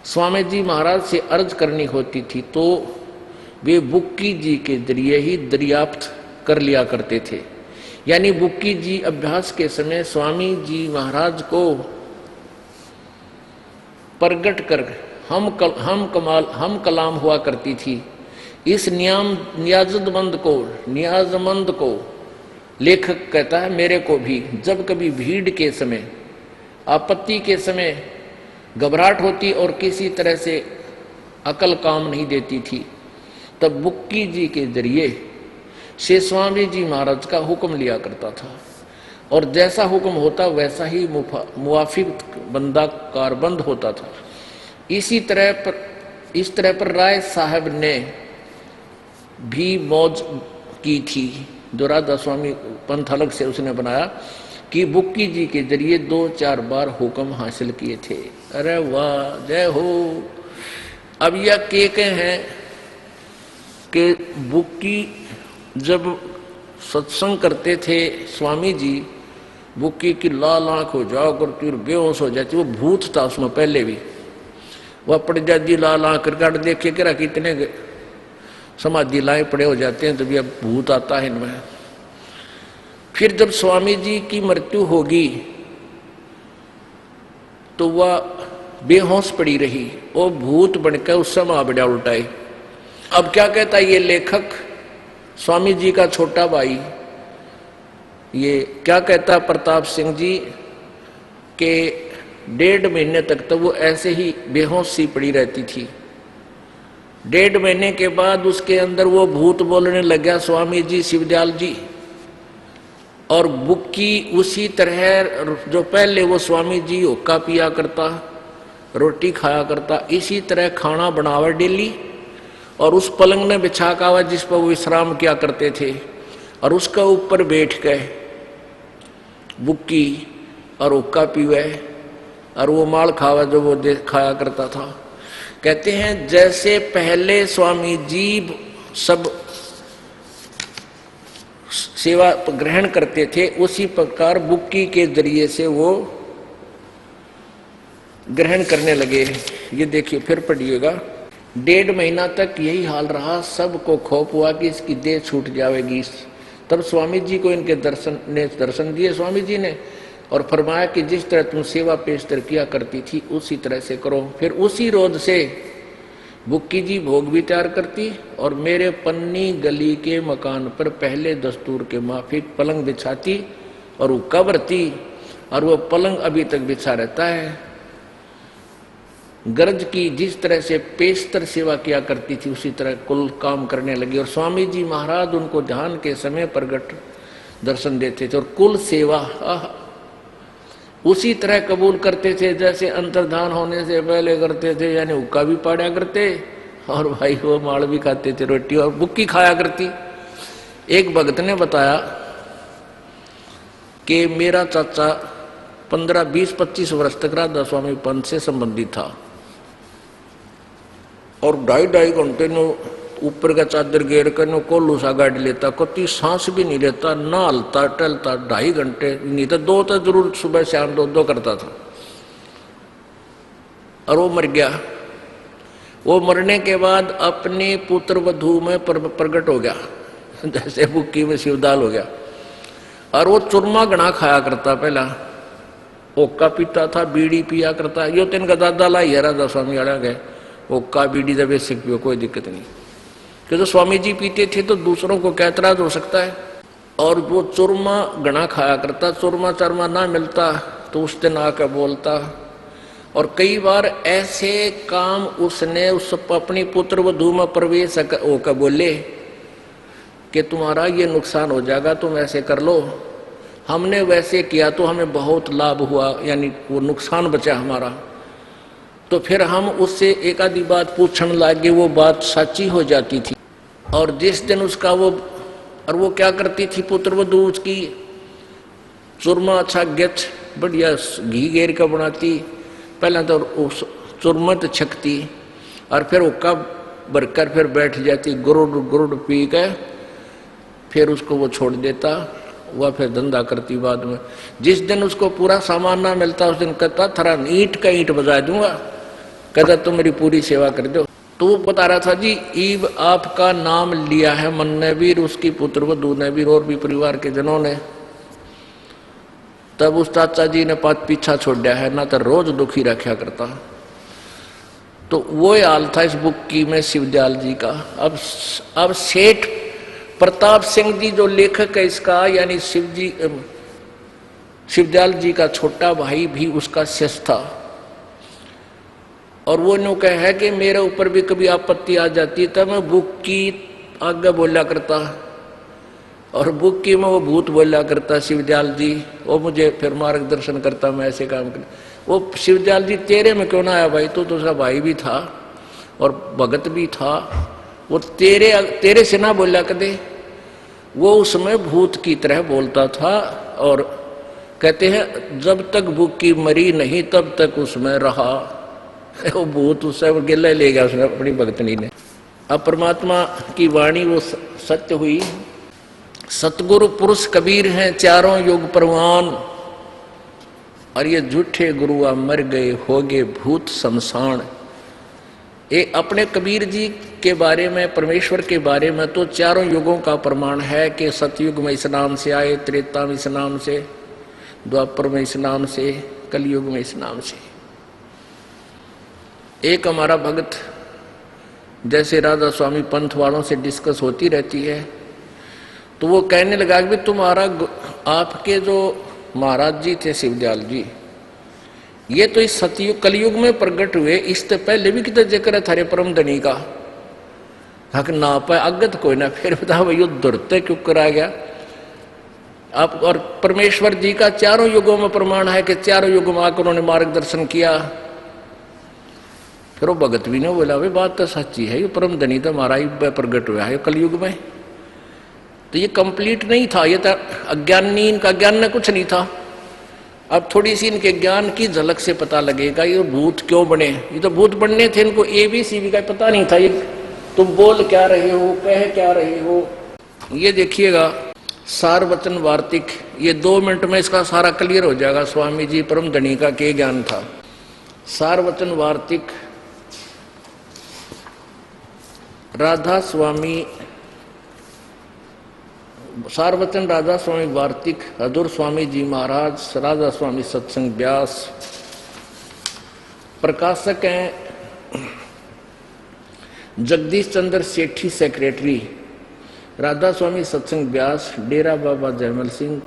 स्वामी जी महाराज से अर्ज करनी होती थी तो वे बुक्की जी के जरिए ही दरियाफ्त कर लिया करते थे। यानी बुक्की जी अभ्यास के समय स्वामी जी महाराज को प्रगट कर हम कलाम हुआ करती थी। इस नियाजमंद को लेखक कहता है मेरे को भी जब कभी भीड़ के समय, आपत्ति के समय घबराहट होती और किसी तरह से अकल काम नहीं देती थी, तब बुक्की जी के जरिए से स्वामी जी महाराज का हुक्म लिया करता था और जैसा हुक्म होता वैसा ही मुवाफिक बंदा कारबंद होता था। इस तरह पर राय साहब ने भी मौज की थी, जो राधा स्वामी पंथ अलग से उसने बनाया कि बुक्की जी के जरिए 2-4 बार हुक्म हासिल किए थे। अरे वाह, जय हो। अब यह के हैं कि बुक्की जब सत्संग करते थे स्वामी जी, बुक्की की लाल आंख हो जाओ करती और बेहोश हो जाती। वो भूत था उसमें पहले भी, वह पड़ जाती लाल आंख कर देखे कि कितने समाधि लाए पड़े हो जाते हैं, तभी अब भूत आता है इनमें। फिर जब स्वामी जी की मृत्यु होगी तो वह बेहोश पड़ी रही, वो भूत बनकर उस समय आ बढ़िया उल्टाए। अब क्या कहता है ये लेखक, स्वामी जी का छोटा भाई, ये क्या कहता प्रताप सिंह जी के 1.5 महीने तक तो वो ऐसे ही बेहोश सी पड़ी रहती थी। 1.5 महीने के बाद उसके अंदर वो भूत बोलने लग गया, स्वामी जी, शिवदयाल जी। और बुक्की उसी तरह जो पहले वो स्वामी जी हुक्का पिया करता, रोटी खाया करता, इसी तरह खाना बनावा डेली और उस पलंग में बिछा का हुआ जिस पर वो विश्राम किया करते थे और उसका ऊपर बैठ गए बुक्की और हुक्का पीवे और वो माल खावा जो वो खाया करता था। कहते हैं जैसे पहले स्वामी जी सब सेवा ग्रहण करते थे उसी प्रकार बुक्की के जरिए से वो ग्रहण करने लगे। ये देखिए फिर पढ़िएगा। 1.5 महीना तक यही हाल रहा, सबको खौफ हुआ कि इसकी देह छूट जाएगी। तब स्वामी जी को इनके दर्शन दिए स्वामी जी ने और फरमाया कि जिस तरह तुम सेवा पेशतर किया करती थी उसी तरह से करो। फिर उसी रोज से बुक्की जी भोग भी तैयार करती और मेरे पन्नी गली के मकान पर पहले दस्तूर के माफिक पलंग बिछाती और वो कब्रती और वो पलंग अभी तक बिछा रहता है। गरज की जिस तरह से पेशतर सेवा किया करती थी उसी तरह कुल काम करने लगी और स्वामी जी महाराज उनको ध्यान के समय प्रगट दर्शन देते थे और कुल सेवा उसी तरह कबूल करते थे जैसे अंतर्धान होने से पहले करते थे। यानी हुक्का भी पाड़ा करते और भाई वो माड़ भी खाते थे, रोटी और बुक्की खाया करती। एक भक्त ने बताया कि मेरा चाचा 15, 20, 25 वर्ष तक राधा स्वामी पंथ से संबंधित था और 2.5 घंटे ने ऊपर का चादर घेर कर नो कोल्लू सा गाड़ी लेता, कति सांस भी नहीं लेता, ना हलता टलता। 2.5 घंटे नहीं तो 2 तो जरूर सुबह शाम 2 करता था और वो मर गया। वो मरने के बाद अपने पुत्र वधू में प्रकट हो गया जैसे बुक्की में शिवदाल हो गया और वो चूरमा घना खाया करता। पहला ओक्का पीता था, बीड़ी पिया करता। यो तो इनका दादा लाई है राधा स्वामी वाला गए ओक्का बीड़ी जब सिख पियो कोई दिक्कत नहीं, क्योंकि स्वामी जी पीते थे तो दूसरों को क्या एतराज हो सकता है। और वो चूरमा घना खाया करता, चूरमा चरमा ना मिलता तो उस दिन आकर बोलता। और कई बार ऐसे काम उसने उस अपनी पुत्र वधू में प्रवेश होकर बोले कि तुम्हारा ये नुकसान हो जाएगा, तुम ऐसे कर लो। हमने वैसे किया तो हमें बहुत लाभ हुआ, यानी वो नुकसान बचा हमारा। तो फिर हम उससे एक आधी बात पूछने लगे, वो बात सच्ची हो जाती थी। और जिस दिन उसका वो क्या करती थी पुत्र वधू, उसकी चूरमा अच्छा गेच बढ़िया घी घेर का बनाती। पहले तो उस चूरमा तो छकती और फिर हुक्का भरकर फिर बैठ जाती, गुरुड़ गुरुड़ पी के फिर उसको वो छोड़ देता। वह फिर धंधा करती बाद में। जिस दिन उसको पूरा सामान ना मिलता उस दिन कहता थारा ईंट का ईंट बजा दूंगा, कहता तुम मेरी पूरी सेवा कर दो। तो वो बता रहा था जी, ईब आपका नाम लिया है मन ने भी, उसकी पुत्र वधू ने भी, और भी परिवार के जनों ने। तब उस चाचा जी ने पीछा छोड़ दिया है, ना तो रोज दुखी रखा करता। तो वो हाल था इस बुक की में शिवदयाल जी का। अब सेठ प्रताप सिंह जी जो लेखक है इसका, यानी शिवदयाल जी का छोटा भाई भी उसका शिष्य था। और वो नो कह है कि मेरे ऊपर भी कभी आपत्ति आ जाती तब मैं बुक की आगे बोला करता, और बुक की में वो भूत बोला करता शिवदयाल जी, वो मुझे फिर मार्गदर्शन करता, मैं ऐसे काम कर। वो शिवदयाल जी तेरे में क्यों ना आया भाई, तो उसका भाई भी था और भगत भी था, वो तेरे से ना बोला कदे। वो उसमें भूत की तरह बोलता था। और कहते हैं जब तक बुक की मरी नहीं तब तक उसमें रहा। वो भूत उससे गिले ले गया उसने अपनी भगतनी ने। अब परमात्मा की वाणी वो सत्य हुई। सतगुरु पुरुष कबीर हैं चारों युग परवान, और ये झूठे गुरुआ मर गए हो गए भूत शमशान। ये अपने कबीर जी के बारे में, परमेश्वर के बारे में तो चारों युगों का प्रमाण है कि सतयुग में इस नाम से आए, त्रेता में इस नाम से, द्वापर में इस नाम से, कलयुग में इस नाम से। एक हमारा भक्त, जैसे राधा स्वामी पंथ वालों से डिस्कस होती रहती है, तो वो कहने लगा कि तुम्हारा आपके जो महाराज जी थे शिवदयाल जी, ये तो इस सतयुग कलयुग में प्रकट हुए, इससे पहले भी कितना जिक्र है थारे परम धनी का। हक ना पाए अगत कोई ना। फिर बताओ भाई दुर्ते क्यों करा गया आप। और परमेश्वर जी का चारों युगों में प्रमाण है कि चारों युगों में आकर उन्होंने मार्गदर्शन किया। फिर वो भगत भी ने बोला भाई बात तो सच्ची है, ये परम धनी तो हमारा ही प्रकट हुआ है कलयुग में। तो ये कंप्लीट नहीं था, ये तो अज्ञानी, इनका ज्ञान में कुछ नहीं था। अब थोड़ी सी इनके ज्ञान की झलक से पता लगेगा ये भूत क्यों बने। ये तो भूत बनने थे, इनको ABCD का पता नहीं था। ये तुम बोल क्या रहे हो, कह क्या रहे हो। ये देखिएगा सार वचन वार्तिक, ये 2 मिनट में इसका सारा क्लियर हो जाएगा स्वामी जी परम धनी का क्या ज्ञान था। सार वचन वार्तिक राधा स्वामी, सारवचन राधा स्वामी वार्तिक, हजूर स्वामी जी महाराज, राधा स्वामी सत्संग व्यास। प्रकाशक हैं जगदीश चंद्र सेठी, सेक्रेटरी, राधा स्वामी सत्संग व्यास, डेरा बाबा जयमल सिंह।